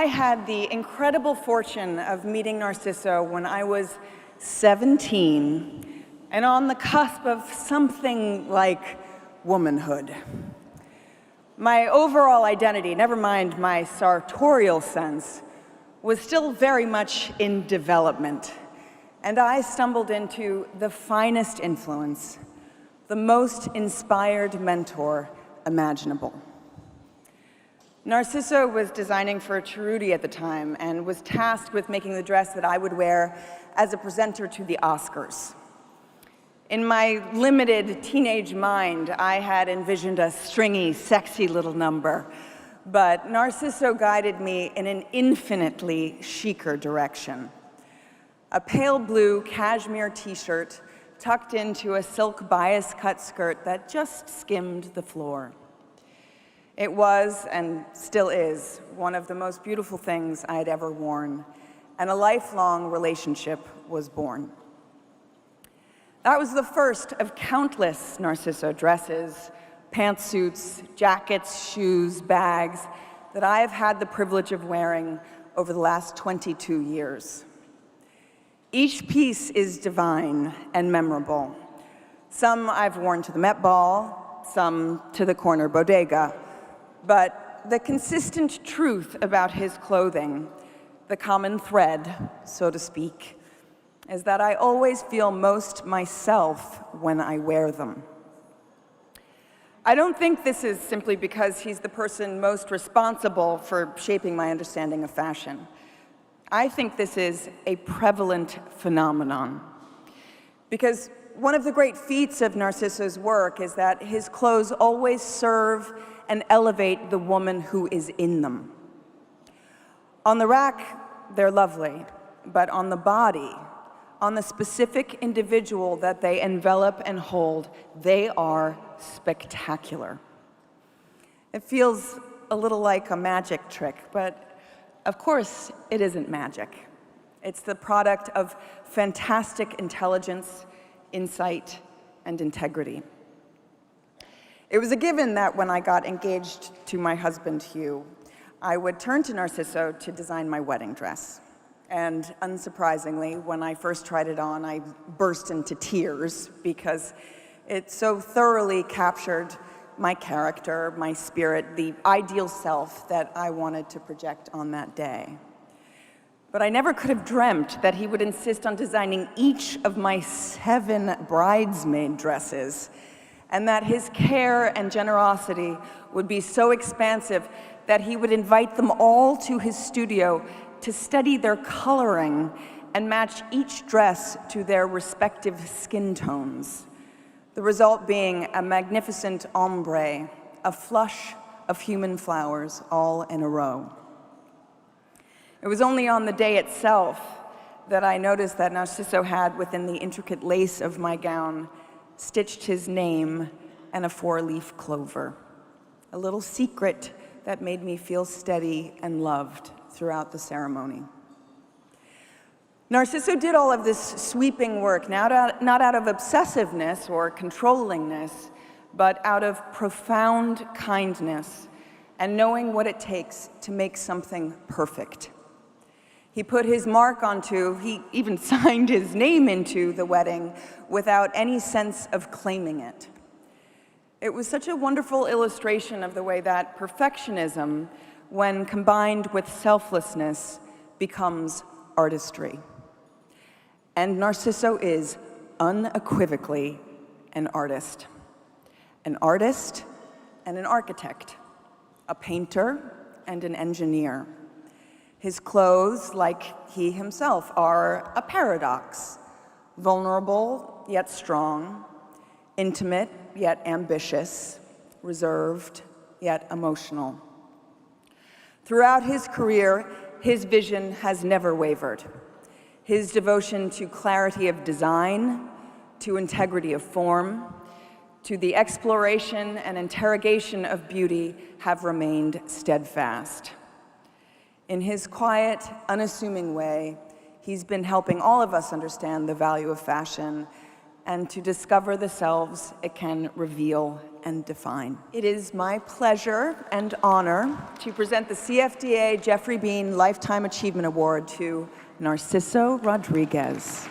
I had the incredible fortune of meeting Narciso when I was 17 and on the cusp of something like womanhood. My overall identity, never mind my sartorial sense, was still very much in development, and I stumbled into the finest influence, the most inspired mentor imaginable. Narciso was designing for Cerruti at the time and was tasked with making the dress that I would wear as a presenter to the Oscars. In my limited teenage mind, I had envisioned a stringy, sexy little number, but Narciso guided me in an infinitely chicer direction. A pale blue cashmere t-shirt tucked into a silk bias-cut skirt that just skimmed the floor. It was, and still is, one of the most beautiful things I had ever worn, and a lifelong relationship was born. That was the first of countless Narciso dresses, pantsuits, jackets, shoes, bags that I have had the privilege of wearing over the last 22 years. Each piece is divine and memorable. Some I've worn to the Met Ball, some to the corner bodega. But the consistent truth about his clothing, the common thread, so to speak, is that I always feel most myself when I wear them. I don't think this is simply because he's the person most responsible for shaping my understanding of fashion. I think this is a prevalent phenomenon. Because one of the great feats of Narciso's work is that his clothes always serve and elevate the woman who is in them. On the rack, they're lovely, but on the body, on the specific individual that they envelop and hold, they are spectacular. It feels a little like a magic trick, but of course it isn't magic. It's the product of fantastic intelligence, insight, and integrity. It was a given that when I got engaged to my husband, Hugh, I would turn to Narciso to design my wedding dress. And unsurprisingly, when I first tried it on, I burst into tears because it so thoroughly captured my character, my spirit, the ideal self that I wanted to project on that day. But I never could have dreamt that he would insist on designing each of my 7 bridesmaid dresses, and that his care and generosity would be so expansive that he would invite them all to his studio to study their coloring and match each dress to their respective skin tones. The result being a magnificent ombre, a flush of human flowers all in a row. It was only on the day itself that I noticed that Narciso had, within the intricate lace of my gown, stitched his name and a 4-leaf clover, a little secret that made me feel steady and loved throughout the ceremony. Narciso did all of this sweeping work, not out of obsessiveness or controllingness, but out of profound kindness and knowing what it takes to make something perfect. He put his mark onto, he even signed his name into the wedding without any sense of claiming it. It was such a wonderful illustration of the way that perfectionism, when combined with selflessness, becomes artistry. And Narciso is unequivocally an artist and an architect, a painter and an engineer. His clothes, like he himself, are a paradox, vulnerable yet strong, intimate yet ambitious, reserved yet emotional. Throughout his career, his vision has never wavered. His devotion to clarity of design, to integrity of form, to the exploration and interrogation of beauty have remained steadfast. In his quiet, unassuming way, he's been helping all of us understand the value of fashion and to discover the selves it can reveal and define. It is my pleasure and honor to present the CFDA Geoffrey Beene Lifetime Achievement Award to Narciso Rodriguez.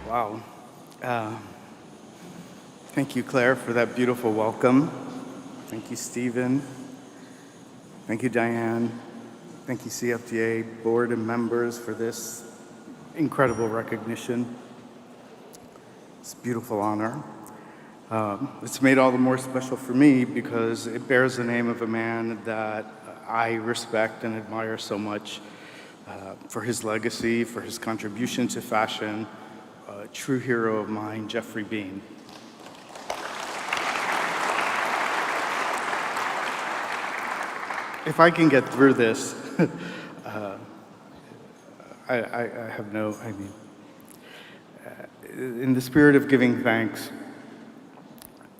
Wow. Thank you, Claire, for that beautiful welcome. Thank you, Stephen. Thank you, Diane. Thank you, CFDA board and members, for this incredible recognition. It's a beautiful honor. It's made all the more special for me because it bears the name of a man that I respect and admire so much for his legacy, for his contribution to fashion. A true hero of mine, Geoffrey Beene. If I can get through this, I have no, in the spirit of giving thanks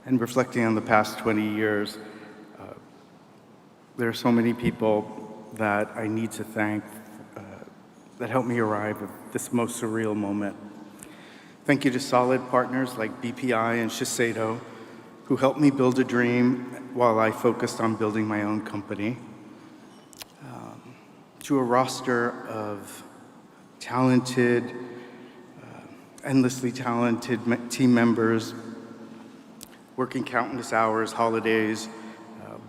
and reflecting on the past 20 years, there are so many people that I need to thank that helped me arrive at this most surreal moment. Thank you to solid partners like BPI and Shiseido, who helped me build a dream while I focused on building my own company. To a roster of talented, endlessly talented team members, working countless hours, holidays,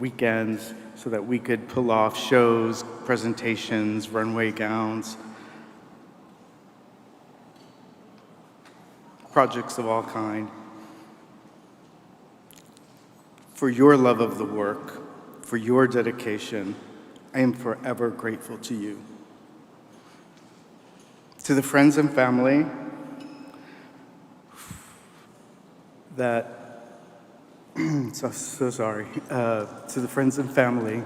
weekends, so that we could pull off shows, presentations, runway gowns, projects of all kind. For your love of the work, for your dedication, I am forever grateful to you. To the friends and family that, so sorry, to the friends and family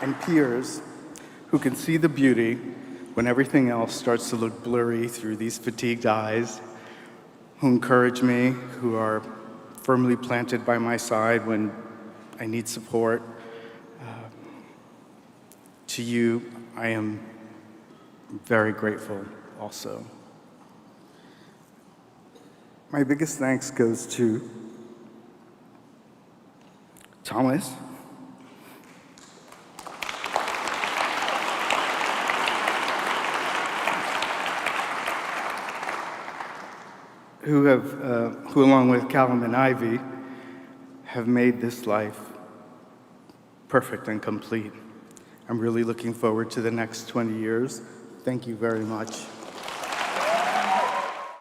and peers who can see the beauty when everything else starts to look blurry through these fatigued eyes, who encourage me, who are firmly planted by my side when I need support. To you, I am very grateful also. My biggest thanks goes to Thomas, who along with Callum and Ivy, have made this life perfect and complete. I'm really looking forward to the next 20 years. Thank you very much.